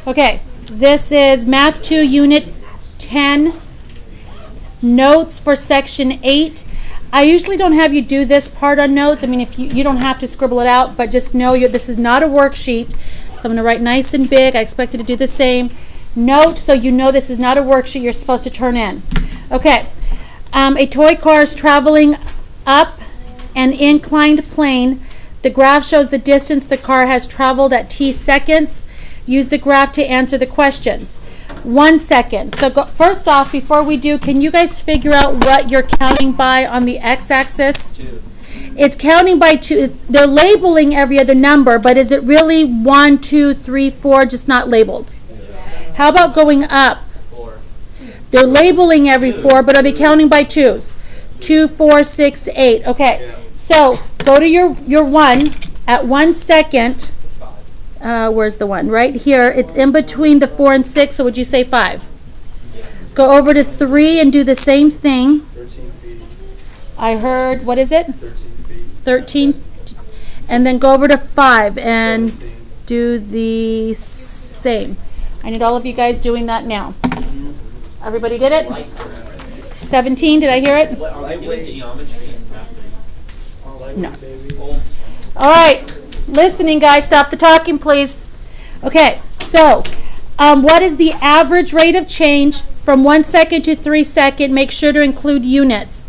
Okay, this is Math 2, Unit 10, Notes for Section 8. I usually don't have you do this part on notes. I mean, if you don't have to scribble it out, but just know this is not a worksheet. So I'm going to write nice and big. I expect you to do the same. Note, so you know this is not a worksheet you're supposed to turn in. Okay, a toy car is traveling up an inclined plane. The graph shows the distance the car has traveled at t seconds. Use the graph to answer the questions. 1 second. So first off, before we do, can you guys figure out what you're counting by on the x-axis? 2. It's counting by 2. They're labeling every other number, but is it really 1, 2, 3, 4, just not labeled? How about going up? 4. They're labeling every 4, but are they counting by 2s? 2, 4, 6, 8. Okay, so go to your 1 at 1 second. Where's the 1? Right here. It's in between the 4 and 6, so would you say 5? Go over to 3 and do the same thing. 13 feet. I heard, what is it? 13 feet. 13. And then go over to 5 and 17. do the same. I need all of you guys doing that now. Everybody did it? 17, did I hear it? What, are we doing geometry and math? No. All right. Listening, guys. Stop the talking, please. Okay. So, what is the average rate of change from 1 second to 3 seconds? Make sure to include units.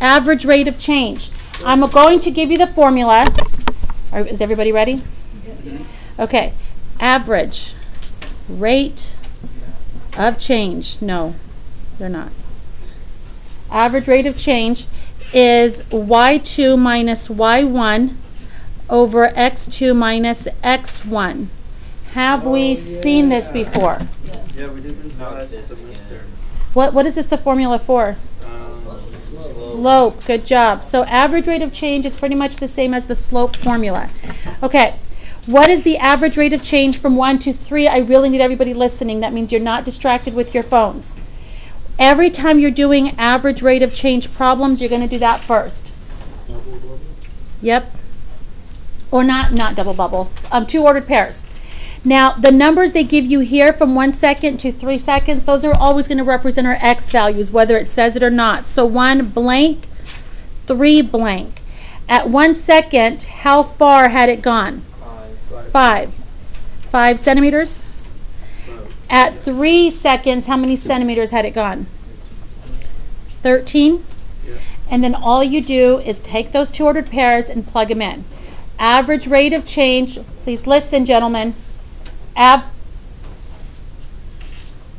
Average rate of change. I'm going to give you the formula. Is everybody ready? Okay. Average rate of change. No, they're not. Average rate of change is y2 minus y1 over x2 minus x1. Have we seen this before? Yeah, we did this last semester. What is this the formula for? Slope. Good job. So average rate of change is pretty much the same as the slope formula. Okay. What is the average rate of change from 1 to 3? I really need everybody listening. That means you're not distracted with your phones. Every time you're doing average rate of change problems, you're going to do that first. Yep. Or not double bubble. 2 ordered pairs. Now, the numbers they give you here from 1 second to 3 seconds, those are always going to represent our x values, whether it says it or not. So 1 blank, 3 blank. At 1 second, how far had it gone? 5. 5 centimeters? At 3 seconds, how many centimeters had it gone? 13? And then all you do is take those 2 ordered pairs and plug them in. Average rate of change, please listen, gentlemen.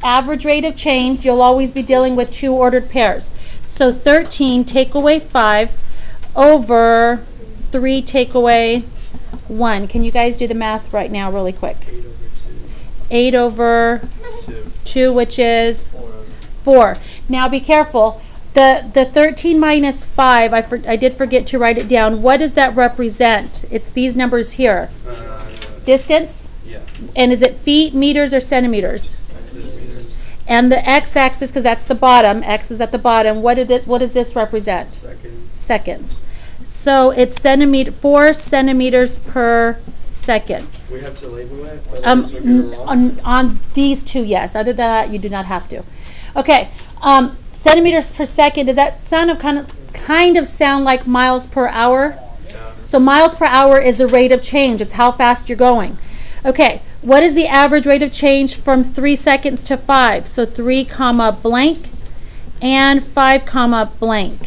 Average rate of change, you'll always be dealing with 2 ordered pairs. So 13 take away 5 over 3 take away 1. Can you guys do the math right now really quick? 8 over 2, which is 4. Now be careful. The 13 minus 5, I did forget to write it down. What does that represent? It's these numbers here. Distance? Yeah. And is it feet, meters, or centimeters? And the x-axis, because that's the bottom, x is at the bottom, what does this represent? Seconds. So it's 4 centimeters per second. We have to label it? On these 2, yes. Other than that, you do not have to. Okay. Centimeters per second, does that sound kind of sound like miles per hour? Yeah. So miles per hour is a rate of change. It's how fast you're going. Okay, what is the average rate of change from 3 seconds to 5? So 3 comma blank and 5 comma blank.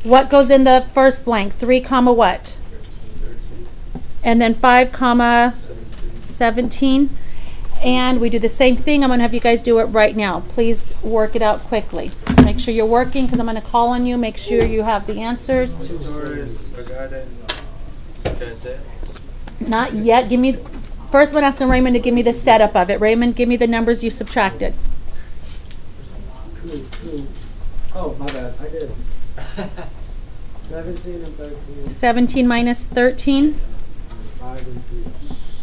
What goes in the first blank? 3 comma what? 13. And then 5 comma 17. And we do the same thing. I'm going to have you guys do it right now. Please work it out quickly. Make sure you're working because I'm going to call on you. Make sure you have the answers. Forgot it. Can I say it? Not yet. First I'm asking Raymond to give me the setup of it. Raymond, give me the numbers you subtracted. Cool. Oh, my bad. I did. 17 and 13. 17 minus 13. 5 and 3.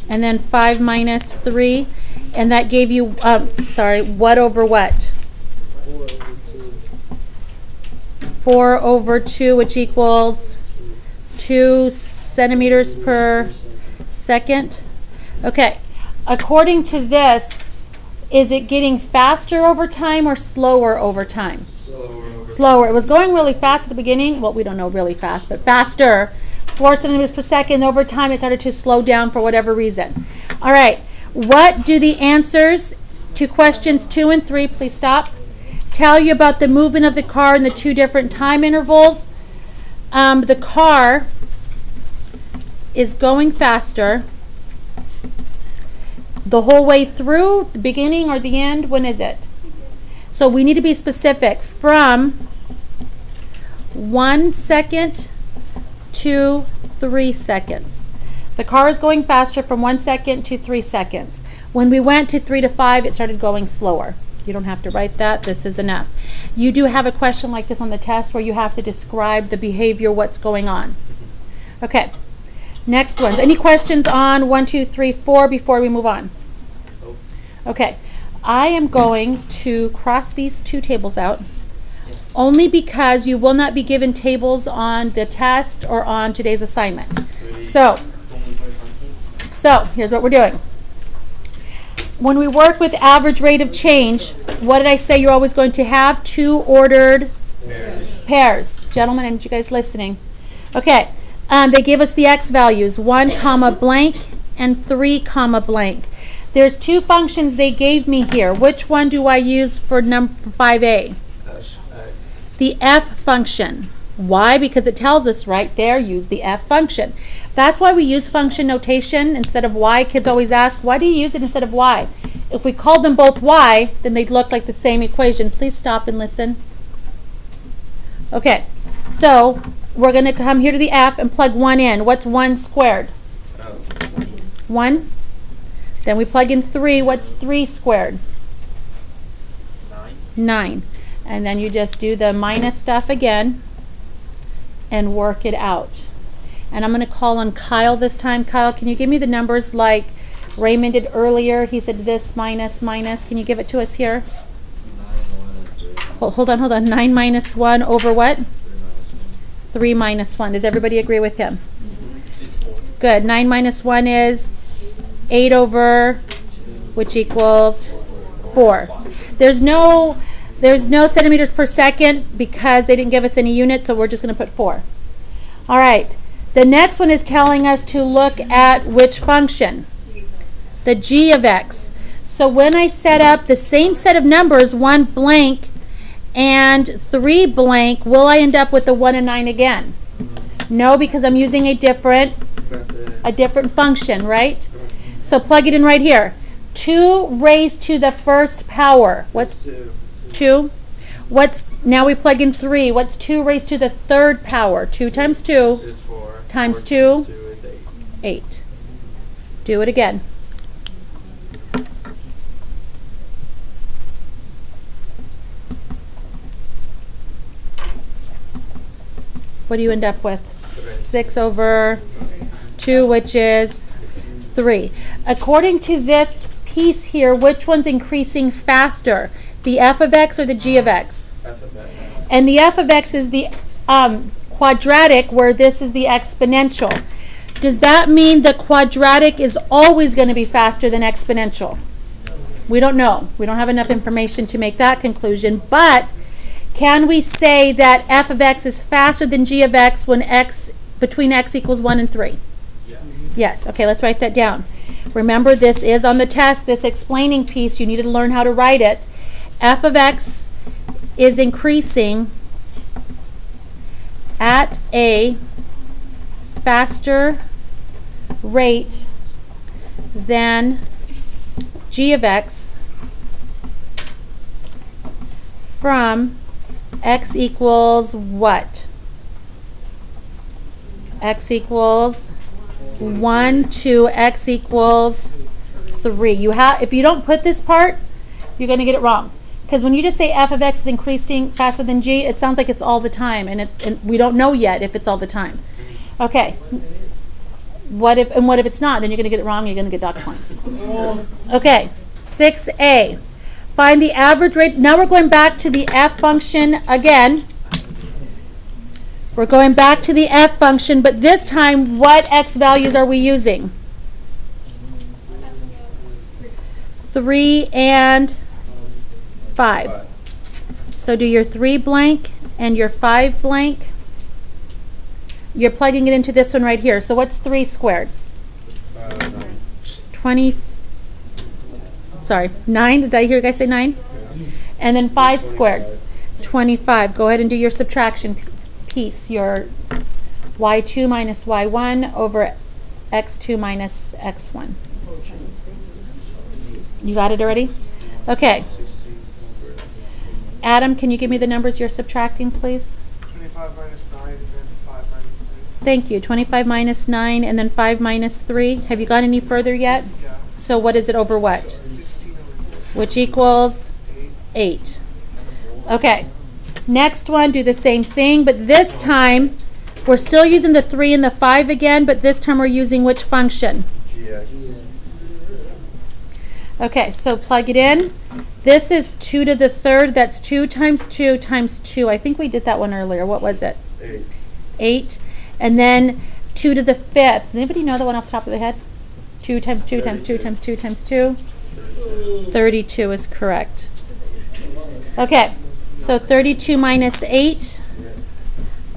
And then 5 minus 3. And that gave you, what over what? 4 over 2. 4 over 2, which equals 2 centimeters per second. Okay. according to this, is it getting faster over time or slower over time? Slower. It was going really fast at the beginning. Well, we don't know really fast, but faster. 4 centimeters per second. Over time, it started to slow down for whatever reason. All right. What do the answers to questions 2 and 3, please stop, tell you about the movement of the car in the 2 different time intervals? The car is going faster the whole way through, the beginning or the end. When is it? So we need to be specific. From 1 second to 3 seconds. The car is going faster from 1 second to 3 seconds. When we went to 3 to 5, it started going slower. You don't have to write that. This is enough. You do have a question like this on the test where you have to describe the behavior, what's going on. Okay. Next ones. Any questions on 1, 2, 3, 4 before we move on? Okay. I am going to cross these 2 tables out. Yes. Only because you will not be given tables on the test or on today's assignment. So here's what we're doing. When we work with average rate of change, what did I say you're always going to have? 2 ordered pairs. Gentlemen, and you guys listening? Okay. They give us the x values, 1 comma blank and 3 comma blank. There's 2 functions they gave me here. Which one do I use for number 5A? The f function. Why? Because it tells us right there, use the f function. That's why we use function notation instead of y. Kids always ask, why do you use it instead of y? If we called them both y, then they'd look like the same equation. Please stop and listen. Okay, so we're going to come here to the f and plug 1 in. What's 1 squared? 1. Then we plug in 3. What's 3 squared? 9. And then you just do the minus stuff again and work it out. And I'm going to call on Kyle this time. Kyle, can you give me the numbers like Raymond did earlier? He said this minus minus. Can you give it to us here? 9, 1, hold on. 9 minus 1 over what? 3 minus 1. Does everybody agree with him? It's 4. Good. 9 minus 1 is 8 over, which equals 4. There's no centimeters per second because they didn't give us any units, so we're just going to put 4. All right. The next one is telling us to look at which function? The g of x. So when I set up the same set of numbers, 1 blank and 3 blank, will I end up with the 1 and 9 again? No, because I'm using a different function, right? So plug it in right here. 2 raised to the first power. What's 2? Now we plug in 3. What's 2 raised to the third power? 2 times 2 is 4. times 4 2 times 2 is 8. 8. Do it again. What do you end up with? 6 over 2, which is 3. According to this piece here, which one's increasing faster? The f of x or the g of x? F of x. And the f of x is the quadratic, where this is the exponential. Does that mean the quadratic is always going to be faster than exponential? We don't know. We don't have enough information to make that conclusion. But can we say that f of x is faster than g of x when between x equals 1 and 3? Yeah. Yes. Okay, let's write that down. Remember, this is on the test, this explaining piece. You need to learn how to write it. F of x is increasing at a faster rate than g of x from x equals what? X equals 1 to x equals 3. If you don't put this part, you're going to get it wrong. Because when you just say f of x is increasing faster than g, it sounds like it's all the time, and we don't know yet if it's all the time. Okay. What if it's not? Then you're going to get it wrong. You're going to get dot points. Okay. 6a. Find the average rate. Now we're going back to the f function again. We're going back to the f function, but this time, what x values are we using? 3 and 5. So do your 3 blank and your 5 blank. You're plugging it into this one right here. So what's 3 squared? 20. Sorry, 9. Did I hear you guys say 9? And then 5 squared. 25. Go ahead and do your subtraction piece. Your y2 minus y1 over x2 minus x1. You got it already? Okay. Adam, can you give me the numbers you're subtracting, please? 25 minus 9 and then 5 minus 3. Thank you. 25 minus 9 and then 5 minus 3. Have you gone any further yet? Yeah. So what is it over what? 16 over 4. Which equals 8. 8. Okay. Next one, do the same thing, but this time we're still using the 3 and the 5 again, but this time we're using which function? GX. Okay, so plug it in. This is 2 to the 3rd. That's 2 times 2 times 2. I think we did that one earlier. What was it? 8. 8. And then 2 to the 5th. Does anybody know that one off the top of their head? 2 times 2 times 2 times 2 times 2. 32 is correct. Okay, so 32 minus 8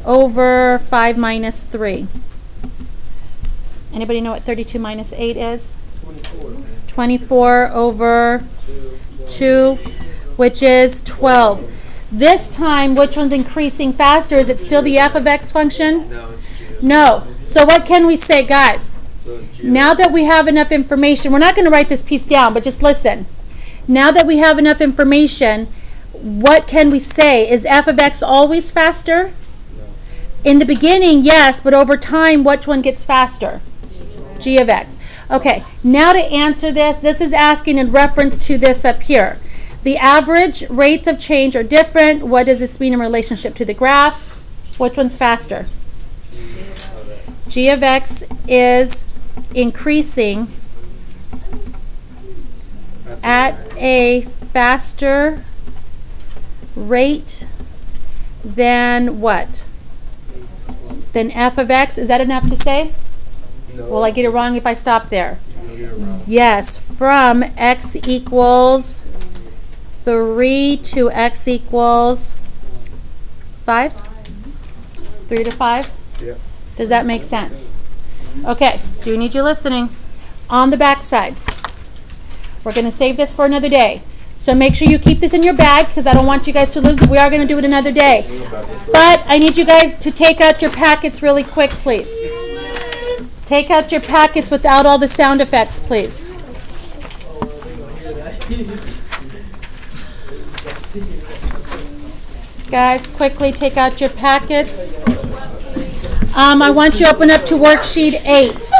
over 5 minus 3. Anybody know what 32 minus 8 is? 24 over 2, which is 12. This time, which one's increasing faster? Is it still the f of x function? No, it's GX. No. So what can we say, guys? So GX. Now that we have enough information, we're not going to write this piece down, but just listen. Now that we have enough information, what can we say? Is f of x always faster? No. In the beginning, yes, but over time, which one gets faster? G of x. Okay, now to answer this, this is asking in reference to this up here. The average rates of change are different. What does this mean in relationship to the graph? Which one's faster? G of x is increasing at a faster rate than what? Than f of x. Is that enough to say? No. Will I get it wrong if I stop there? You'll get it wrong. Yes, from x equals 3 to x equals 5? 3 to 5? Yeah. Does that make sense? Okay, do need you listening. On the back side, we're going to save this for another day. So make sure you keep this in your bag because I don't want you guys to lose it. We are going to do it another day. But I need you guys to take out your packets really quick, please. Take out your packets without all the sound effects, please. Guys, quickly take out your packets. I want you to open up to worksheet 8.